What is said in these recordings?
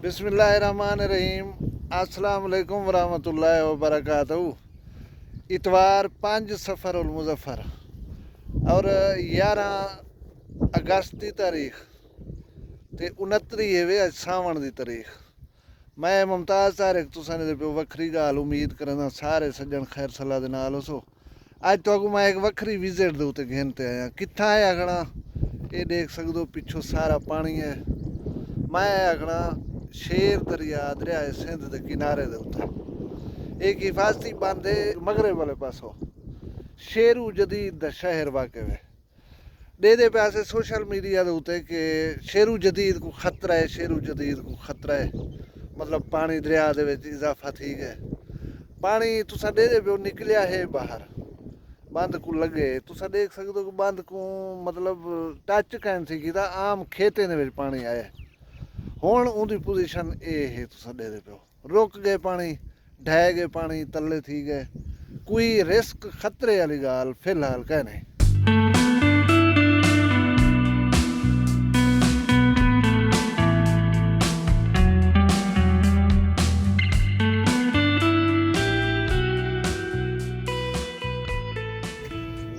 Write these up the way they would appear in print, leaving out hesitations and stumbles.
बिस्मिल्लाहिर्रहमानिर्रहीम। अस्सलाम वालेकुम वरहमतुल्लाहि वबरकातहू। इतवार 5 सफ़र उल मुज़फ़्फ़र और 11 अगस्त की तारीख ते 29 है वे अज सावण की तारीख। मैं मुमताज़ तारिक तुसां दे पिओ वक्री गाल उम्मीद करना सारे सज्जन खैर सलाह दे नाल होसो। अज तो मैं एक वक्री विजिट दे उत्ते घेन ते आया। कित्थां आया खड़ा ये देख सकते हो, पिछों सारा पानी है। मैं आया खड़ा शेर दरिया सिंध के किनारे दे उत्ते। एक हिफाजती बंद है मगरब वाले पासों, शेरू जदीद दा शहर वाक़ है। दे पैसे सोशल मीडिया के उत्ते कि शेरू जदीद को खतरा है, शेरू जदीद को खतरा है, मतलब पानी दरिया दे विच इजाफा थी गया। पानी तुसा दे पिओ निकलिया है बाहर, बंद को लगे तुसा देख सकते हो कि बंद को मतलब टच कैन थी कि आम खेतें दे विच पानी आया। हुण उनकी पोजीशन ये है, तुसा दे पिओ रुक गए पानी, ढह गए पानी, तले थी गए। कोई रिस्क खतरे वाली गाल फिलहाल कहने।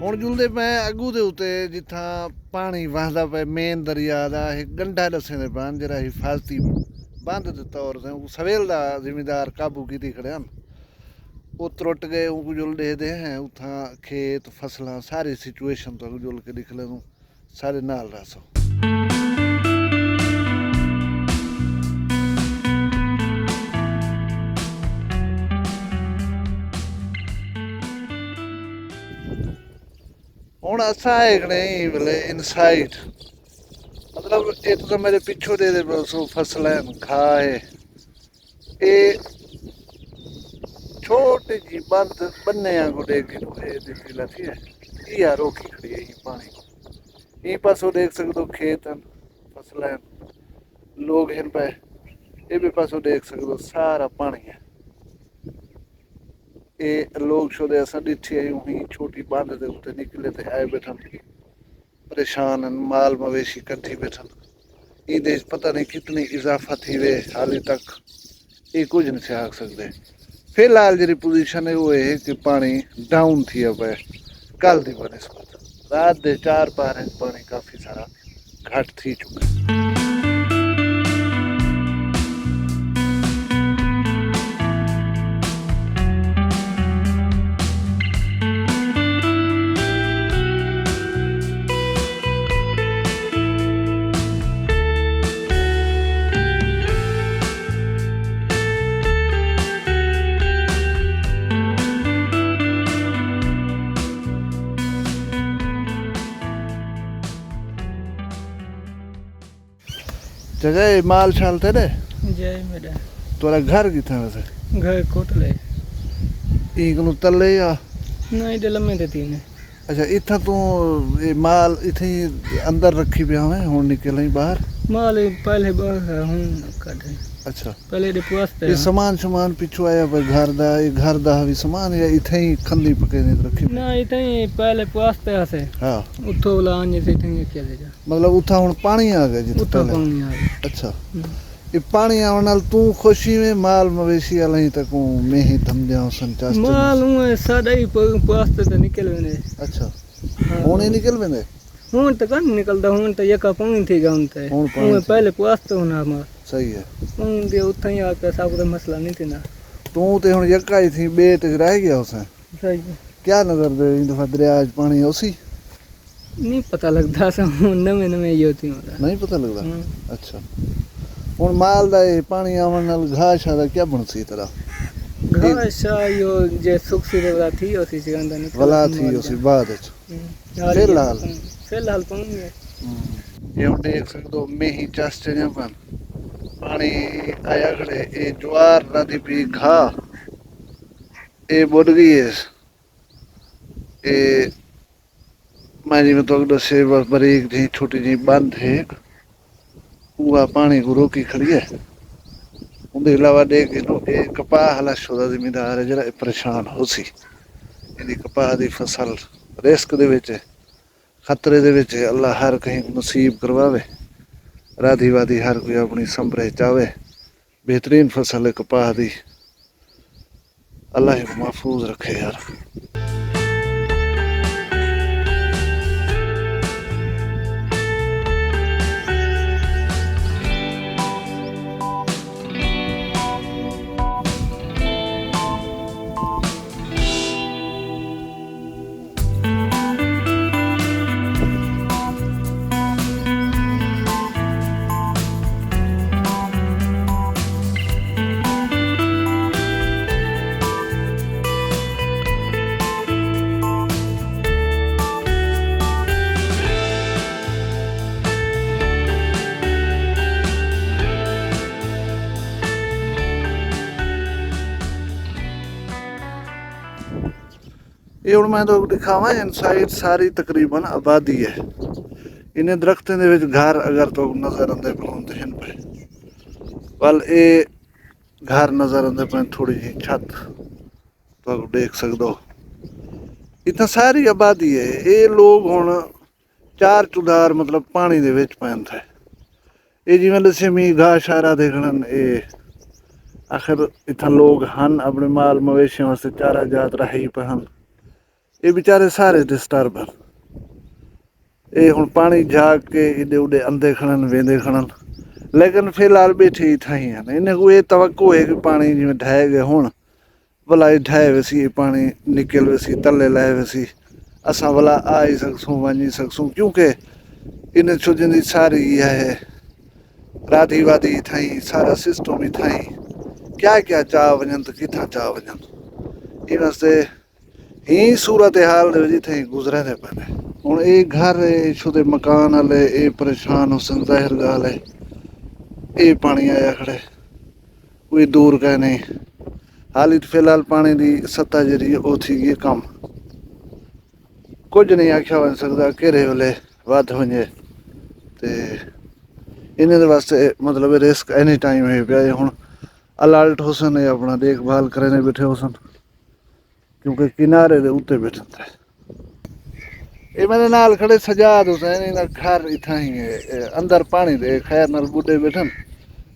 ਹੁਣ ਜੁਲਦੇ ਮੈਂ ਅੱਗੂ ਦੇ ਉੱਤੇ ਜਿੱਥਾਂ ਪਾਣੀ ਵਹਦਾ ਪਿਆ ਮੇਨ ਦਰਿਆ ਦਾ ਇਹ ਗੰਢਾ ਦੱਸੇ ਦੇ ਬੰਦ ਜਿਹੜਾ ਹਿਫਾਜ਼ਤੀ ਬੰਦ ਦੇ ਤੌਰ ਤੇ ਉਹ ਸਵੇਲ ਦਾ ਜ਼ਿਮੀਦਾਰ ਕਾਬੂ ਕੀਤੀ ਖੜਿਆ ਉਹ ਤਰੁੱਟ ਗਏ। ਉਹ ਜੁਲ ਦੇਖਦੇ ਹੈ ਉੱਥਾਂ ਖੇਤ ਫਸਲਾਂ ਸਾਰੀ ਸਿਚੁਏਸ਼ਨ ਤੋਂ ਜੁਲ ਕੇ ਦਿਖ ਲੈ ਨੂੰ ਸਾਰੇ ਨਾਲ ਰਸੋ। ਹੁਣ असा एक नहीं बोले इनसाइड मतलब एक तो मेरे पिछों दे सो फसलें खा है ये छोटे जी बंद बन्ने को देख के लथी है या रोकी खड़ी है ये पानी को। ये पासों देख सकते हो खेत हैं, फसलें, लोग हैं पे। ये भी पासों देख सकते हो सारा पानी है। ये लोग शोदे असां ॾिठी आहियूं ही छोटी बांध दे उत्ते निकले ते आए बैठन परेशान हैं, माल मवेशी कट्ठी बैठन। ये देश पता नहीं कितनी इजाफा थी वे हाली तक ये कुछ नहीं से आख सकते। फिलहाल जी पोजीशन है वो है कि पानी डाउन थी अब है कल की बनस्बत। रात दे 4 पारे पानी काफ़ी सारा घट थी चुका है। जय माल शाल थे दे जय मेरा तोरा घर कितना वैसे घर कोटले एक नु तले या नहीं डे लम्मे ते तीन। अच्छा इतना तू ये माल इथे अंदर रखी पिया है हुन निकल ही बाहर माल पहले बाहर हूं काटे। अच्छा पहले दे पुआस्ते ये सामान पिछू आया पर घर दा भी सामान या इथे ही खंदी पके ने रखी ना इथे ही पहले पुआस्ते हसे। हां उठो लाने से इथे ही क्या ले जा मतलब उठा हुन पानी आ गया जिथे उठो पानी आ गया। अच्छा ये पानी आवन नाल तू खुशी में माल मवेशी अलही तक में ही थम जाओ संचास माल हूं सादा ही पुआस्ते ते निकल वेने। अच्छा हुन ही निकल वेने हूं तो कन निकलदा हूं तो यका पानी थी गाउन ते हूं पहले पुआस्ते होना माल सही है। हूं दे उठा ही आके सब दा मसला नहीं थी ना। तू ते हुन यका ही थी बेट रह गया उसे सही क्या नजर दे इन दफा दरिया च पानी उसी नहीं पता लगता सा नवे नवे ही होती होता नहीं पता लगता। अच्छा हुन माल दा ये पानी आवन नाल घास दा क्या बनसी तरह घास यो जे सुख सी रेवला थी ओसी सिगंदा नहीं वला थी उसी बाद फिलहाल पानी है। ये हम देख सकते हो में ही चास्टे ने पानी आया खड़े ये ज्वार नदी पी घा ये बुड़ गई है। ये मैं जी में तो दसे बारीक जी छोटी जी बंद है पूरा पानी को रोकी खड़ी है। उनके अलावा देख ये कपाह हला शोदा जिमीदार है जरा परेशान हो सी इहदी कपाह दी फसल रिस्क दे विच खतरे दे विच अल्लाह हर कहीं नसीब करवावे। राधी वादी हर कोई अपनी संभरे चावे बेहतरीन फसल है कपाह दी। अल्लाह ही महफूज रखे यार। ਇਹ ਹੁਣ ਮੈਂ ਤੁਹਾਨੂੰ ਦਿਖਾਵਾਂ ਇਨਸਾਈਡ ਸਾਰੀ ਤਕਰੀਬਨ ਆਬਾਦੀ ਹੈ। इन्हें दरख्तों के विच घर अगर तो नज़र आते पे हैं पे वाल ये घर नज़र आते पे थोड़ी जी छत तो देख सकते हो। इतना सारी आबादी है। ये लोग हुण चार चुदार मतलब पानी दे विच पैंदा है। ये जिवें लसेमी घाह शारा देखण ये आखिर इतना लोग हैं अपने माल मवेशियों वास्ते चारा जात रही पे हैं। ये बेचारे सारे डिस्टर्ब हैं। ये हुण पानी जाग के इडे उडे अंधे खड़न वेंदे खड़न लेकिन फिलहाल बैठे ही था ही हैं। इन्हें को ये तवक्को है कि पानी जिवें ढह गए हुण भला ढह वैसी पानी निकल वैसी तले लै वैसी असां भला आ ही सकसूं वञी सकसूं क्योंकि इन्हें छोजन दी सारी है राधी वादी थाई सारा सिस्टम ही थाई क्या क्या चाह वञन तो किथां चाह वञन इन वास्ते ही सूरत हाल जिथे गुजरे दे पैंदे। हुण ये घर छुदे मकान वाले ये परेशान हुसन ज़ाहिर गाल है। ये पानी आया खड़े कोई दूर गए नहीं हाल फिलहाल पानी की सत्ता जी वो थी गई कम कुछ नहीं आख्या बन सकता घेरे वेले वध वजे तो इन्हें वास्ते मतलब रिस्क एनी टाइम है पे हुण अलर्ट हुसन अपना देखभाल करने बैठे हुसन क्योंकि किनारे दे उत्ते बैठता है। ये मेरे नाल खड़े सजाद हुसैन इन्हां घर इतना ही है अंदर पानी दे खैर नाल बुढ़े बैठन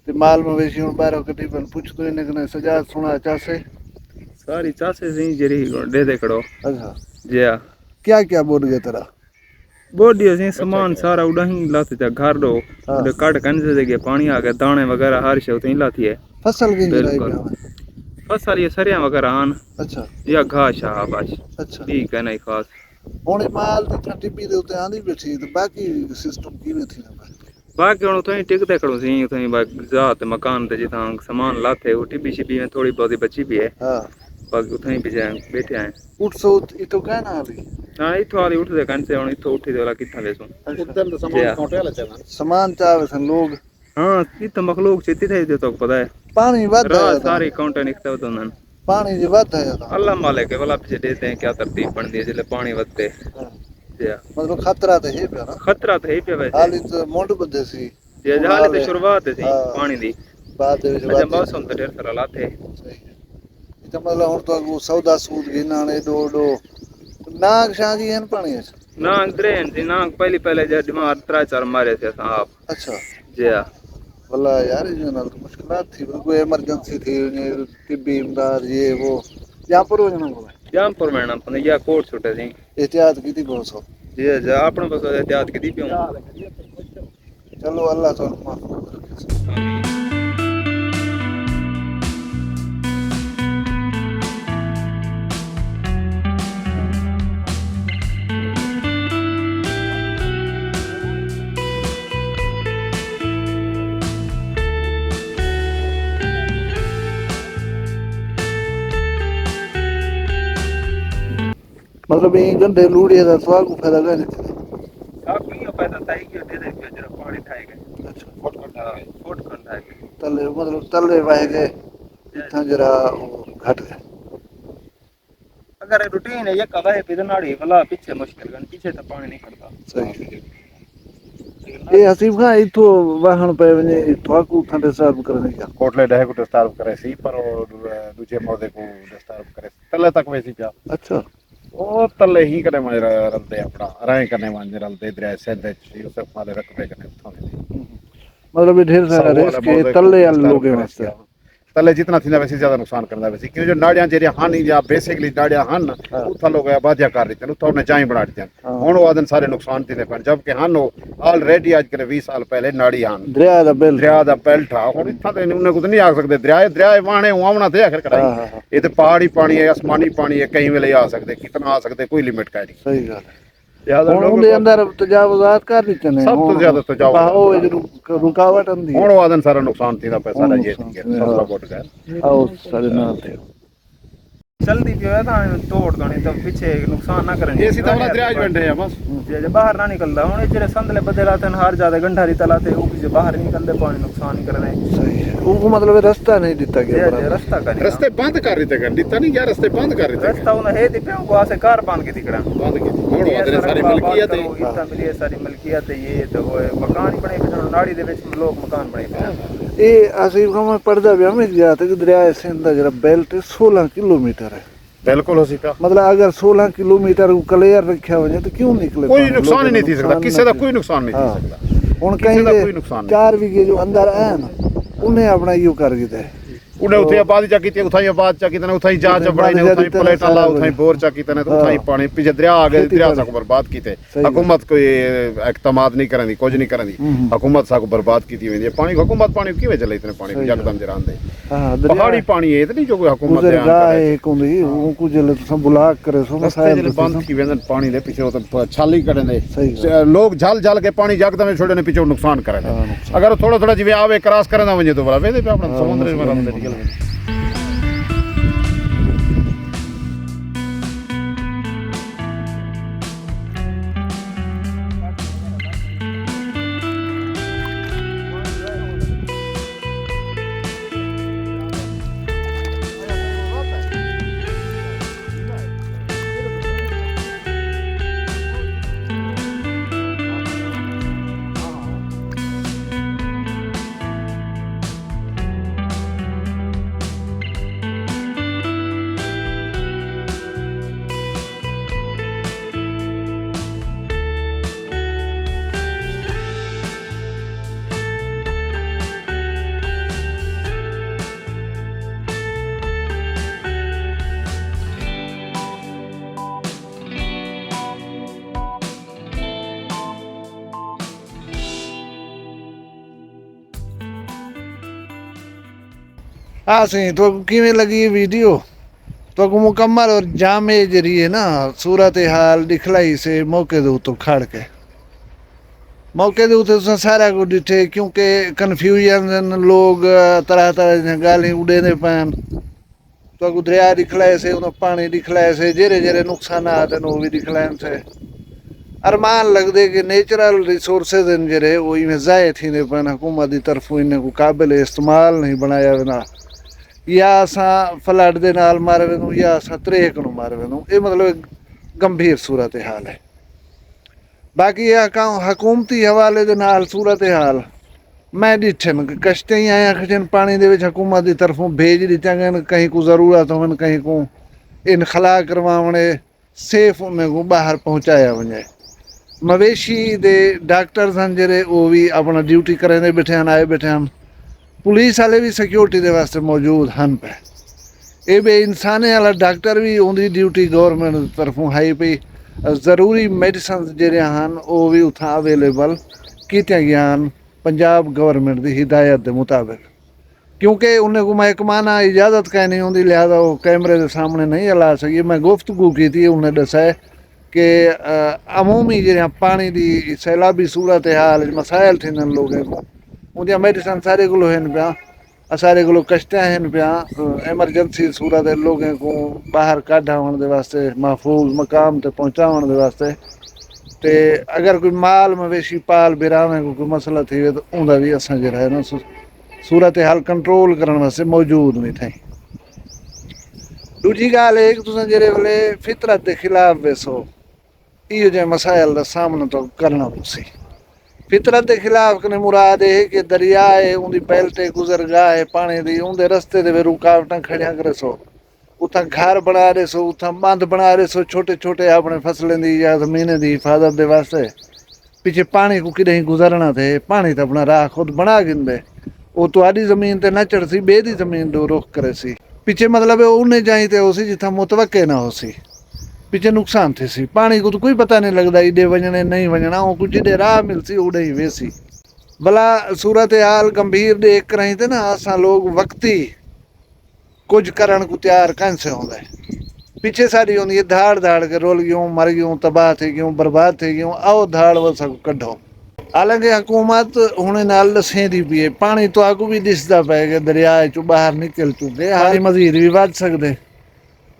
ते माल मवेशी हुण बाहरों कदी बन पुछ तो इन्हें कने सजाद सुना चासे सारी चासे से जरी दे दे खड़ो। अच्छा जी हां क्या क्या बोल गए तेरा बोडियो से सामान सारा उड़ाही लाते जा घर दो उधर काट कन से गए पानी आ गया दाने वगैरह हर शे उतनी लाती है। फसल की बिल्कुल फसल ये सरिया वगैरह आन अच्छा या घाह शाह बस अच्छा ठीक है नहीं खास हुण माल दी टिप्पी दे उत्ते आंदी बैठी ते बाकी सिस्टम किवें थी ना बाकी हुण उतनी टिकते खड़ो सी उतनी जात मकान ते जिथां सामान लाते वो टिप्पी शिप्पी में थोड़ी बहुत बची भी है। हां बाकी उतनी भी बैठे हैं उठ सो इतो कहना वाली हां इथो वाली उठदे कन से हुण इथो उठी दे वाला किथा वेसो उधर तो सामान काटे वाला चला सामान चावे सन लोग हां इतो मखलूक चित्ती थे दे तो पता है पानी वध राह सारी काउंटर निकलते तो नन पानी जी वध है अल्लाह मालिक है भला पीछे देते हैं क्या तरतीब बनती है जिले पानी वधते जी मतलब खतरा तो है पे ना खतरा तो है पे वैसे हाल तो मुंड बदे सी जे हाल तो शुरुआत थी पानी दी बाद दे विच अच्छा मौसम तो ढेर सारा लाते सही है इतो मतलब हुण तो सौदा सूद गिनाने डो डो नाग शागी हैं पानी नाग द्रेन थी नाग पहले जे बीमार 3-4 मारे थे आप अच्छा जी हां वल्ला यार इस नाल तो मुश्किलात थी कोई इमरजेंसी थी तिब्बी इमदाद ये वो जामपुर वजना जामपुर में ना अपन या कोट छुटे थी एहतियात की थी बहुत सो जी जा अपन बस एहतियात की थी पियो चलो अल्लाह तो महफूज रखे। मतलब ये गंढे लूड़िए दा स्वाग को फायदा कर आप नहीं पैदा ताई के दे दे के जरा पानी खाएगा अच्छा फोट खंड है तले मतलब तले वाहे गए इतना जरा घट गए अगर रूटीन है ये कवा है पिदनाड़ी वाला पीछे मुश्किल गन पीछे तो पानी नहीं करता सही ये हसीब खां इथो वाहन पे वने थाकू ठंडे सर्व करने का कोटले डहे को डिस्टर्ब करे सी पर दूजे मौजे को डिस्टर्ब करे तले तक वैसी पिया अच्छा ओ तले ही कने मज रलते अपना राय कने मंज रलते दरिया सिंध यूसुफ माले रकबे कने थोने मतलब ये ढेर सारा रिस्क है तले वाले लोगों वास्ते। तले जितना थी वैसे ज्यादा नुकसान करना वैसे क्योंकि जो नाड़ियां जेरिया हन या बेसिकली नाड़ियां हन उथा लोग आबादियां कर देते उथा उन्हें जाई बना देते हुन वो दिन सारे नुकसान थी पर जबकि हन ऑलरेडी आज के 20 साल पहले नाड़ी हन दरिया दा बेल्ट आ हुन इथा ते उन्हें कुछ नहीं आ सकते दरिया वाहने आवना थे आखिर कराई ये तो पहाड़ी पानी है आसमानी पानी है कहीं वेले आ सकते कितना आ सकते कोई लिमिट का नहीं। सही गल है उनके अंदर तजावुजात कर दिते ने सब तो ज्यादा तजावुज रुकावट आंदी हुन वो दिन सारा नुकसान थी पे सारा ये सब लपट गया आओ सारे नाल थे जल्दी पियो है ना तोड़ दणी तो पीछे नुकसान ना करें ये सीधा अपना दरिया बैठे हैं बस जे बाहर ना निकलदा हुन जेरे संदले बदलाते हर ज्यादा गंढारी तलाते वो भी बाहर निकलदे पानी नुकसान ही करने। सही है उनको मतलब रास्ता नहीं दिता गया रास्ता का रस्ते बंद कर रहे थे दिता नहीं गया रस्ते बंद कर रहे थे रास्ता उन्हें है दिपे को आसे कार बांध के दिखड़ा बंद की हुन वादे सारी मलकियत है इतना मिली सारी मलकियत है ये तो मकान ही बने पे नाड़ी दे विच लोग मकान बने पे ये आसिफ को मैं पढ़दा भी हमें जाते कि दरिया सिंध दा जरा बेल्ट 16 किलोमीटर है बिल्कुल हो सकता मतलब अगर 16 किलोमीटर को क्लियर रखा हो तो क्यों निकले कोई नुकसान ही नहीं थी सकता किसी का कोई नुकसान नहीं थी सकता हुन कहीं 4 बीघे जो अंदर है ना उन्हें अपना यो कर दिया उन्हें उथे आबादी चा की उठाई आबाद चा की उठाई जा चा बड़ी ने उठाई प्लेटा ला उठाई बोर चा की उठाई पानी पीछे दरिया आ गए दरिया सा को बर्बाद कीते हुकूमत कोई इकतमाद नहीं करनी कुछ नहीं करनी हुकूमत सा को बर्बाद कीती वेंदी पानी हुकूमत पानी किवें चले इतने पानी यकदम जरान दे पहाड़ी पानी है इतनी जो कोई हुकूमत है कोंदी उनको जले तो ब्लॉक करे सो मसाइल बंद की वेंदन पानी दे पीछे तो छाली करे दे लोग झल झल के पानी यकदम छोड़े ने पीछे नुकसान करे अगर थोड़ा थोड़ा जिवे आवे क्रॉस करे ना वजे तो बड़ा वेदे पे अपना समुद्र में रंदे हाँ सही तो किमें लगी ये वीडियो तो मुकम्मल और जामे जरिए ना सूरत हाल दिखलाई से मौके दे तो खड़ के मौके दे उते सारा को डिठे क्योंकि कन्फ्यूजन लोग तरह तरह गाली उड़े पैन तो दरिया दिखलाए से उन्हें पानी दिखलाए से जेरे जेरे नुकसान आते वो भी दिखलाए से अरमान लगते कि नेचुरल रिसोर्सेज जरे वो इवें ज़ाय थी पैन हुकूमत की तरफों इन्हें को काबिल इस्तेमाल नहीं बनाया वेना या असां फ्लड दे नाल मार वञूं या असां त्रेक नूं मार वञूं ये मतलब गंभीर सूरत हाल है। बाकी हुकूमती हवाले दे नाल सूरत हाल मैं डिठन कश्ते ही आया खजन पानी दे विच हुकूमत की तरफों भेज दित्तियां गईयां कहीं को ज़रूरत होवन कहीं को इनखला करवावणे सेफ उन्हें को बाहर पहुँचाया वञे मवेशी दे डॉक्टर्स हैं जेरे वो भी अपना ड्यूटी करेंदे बैठे हैं आए बैठे हैं पुलिस वाले भी सिक्योरिटी के वास्ते मौजूद हैं पे ये बे इंसाने वाला डॉक्टर भी उनकी ड्यूटी गवर्नमेंट तरफों है पी जरूरी मेडिसन जेरे हैं वो भी उतना अवेलेबल कीतियां गई पंजाब गवर्नमेंट की हिदायत के मुताबिक क्योंकि उन्हें को महकमाना इजाज़त कहीं नहीं होती लिहाजा वो कैमरे के सामने नहीं ला सकी मैं गुफ्तगू की थी उन्हें दसा कि अमूमी जो पानी की सैलाबी सूरत हाल मसाइल थे लोगों को उनकी मेडिसन सारे को पिया सारे को कश्तियाँ हैं पिया एमरजेंसी सूरत लोगों को बाहर कढ़ाने वास्ते महफूज मकाम तक पहुँचाने वास्ते ते अगर कोई माल मवेशी पाल बिरावे को कोई मसला थी तो उनका भी असा जो है ना सूरत हाल कंट्रोल करने वास्ते मौजूद नहीं थे। दूजी गाल एक तुसें जेरे वेले फितरत के खिलाफ वेसो इहो जे मसाइल का सामना तो करना पसी फितरत के खिलाफ कने मुराद है कि दरिया है उनकी बेल्टे गुजरगाह है पानी दी उनके रस्ते दे रुकावटां खड़ियां करे सो उतना घर बना रहे सो उतना बंद बना रहे सो छोटे छोटे अपने फसलें दी या जमीनें दी हिफाजत दे वास्ते ਪਿੱਛੇ ਪਾਣੀ ਕੋ ਕਿਤੇ ਗੁਜ਼ਰਨਾ ਤੇ ਪਾਣੀ ਤਾਂ ਆਪਣਾ ਰਾਹ ਖੁਦ ਬਣਾ ਗਿੰਦੇ ਉਹ ਤੁਹਾਡੀ ਜ਼ਮੀਨ ਤੇ ਨਾ ਚੜ ਸੀ ਬੇ ਦੀ ਜ਼ਮੀਨ ਤੋਂ ਰੁਖ ਕਰੇ ਸੀ ਪਿੱਛੇ ਮਤਲਬ ਉਹਨੇ ਜਾਈ ਤੇ ਉਸੇ ਜਿੱਥਾ ਮੁਤਵਕੇ ਨਾ ਹੋ ਸੀ ਪਿੱਛੇ ਨੁਕਸਾਨ थे सी पानी को तो कोई पता नहीं लगता इडे वजने नहीं वजना वो कुछ जिडे राह मिलसी उड़े ही वेसी भला सूरत हाल गंभीर देख रही थे ना असा लोग वक्ती कुछ करण को तैयार कैसे होंगे पीछे सारी होंगी धाड़ धाड़ के रोल गयूं मर गयूं तबाह थे गयूं बर्बाद थे गयूं आओ धाड़ वो सब कढ़ो हालांकि हुकूमत हुणे नाल दसेंदी पई है पानी तो आगू भी दिसदा पै कि दरिया चो बाहर निकल चुके हाली मजीद भी वध सकदे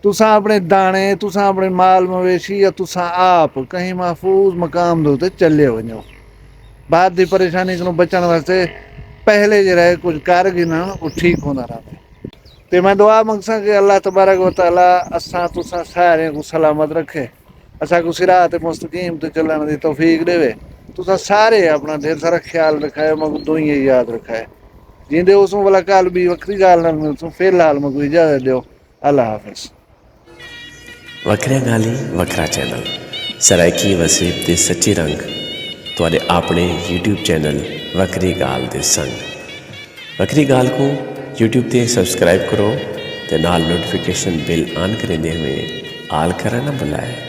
तुसां अपने दाने तुसां अपने माल मवेशी या तुसां आप कहीं महफूज मकाम दे उत्ते चले वञो बाद दी परेशानी को बचण वास्ते पहले जे रहे कुछ कर गिनण वो ठीक होंदा रहे ते मैं दुआ मंगसा कि अल्लाह तबारक व तआला असां तुसां सारे को सलामत रखे असां को सिरात मुस्तकीम ते चलण दी तौफीक देवे तुसां सारे अपना ढेर सारा ख्याल रखाए मको दुई याद रखाए जिंदे उसों वाला कल भी वक्री गाल नाल मिलसों फिलहाल मको इजाजत दियो अल्लाह हाफिज ਵੱਖਰੀਆਂ ਗਾਲੀ ਵੱਖਰਾ ਚੈਨਲ ਸਰਾਇਕੀ ਵਸੀਬ ਦੇ ਸੱਚੇ ਰੰਗ ਤੁਹਾਡੇ ਆਪਣੇ YouTube ਚੈਨਲ ਵੱਖਰੀ ਗਾਲ ਦੇ ਸੰਗ ਵੱਖਰੀ ਗਾਲ को YouTube ਤੇ ਸਬਸਕ੍ਰਾਈਬ ਕਰੋ ਤੇ ਨਾਲ ਨੋਟੀਫਿਕੇਸ਼ਨ ਬਿਲ ਆਨ ਕਰਦੇ ਹੋਏ ਆਲ ਕਰਨਾ ਨਾ ਭੁਲਾਏ।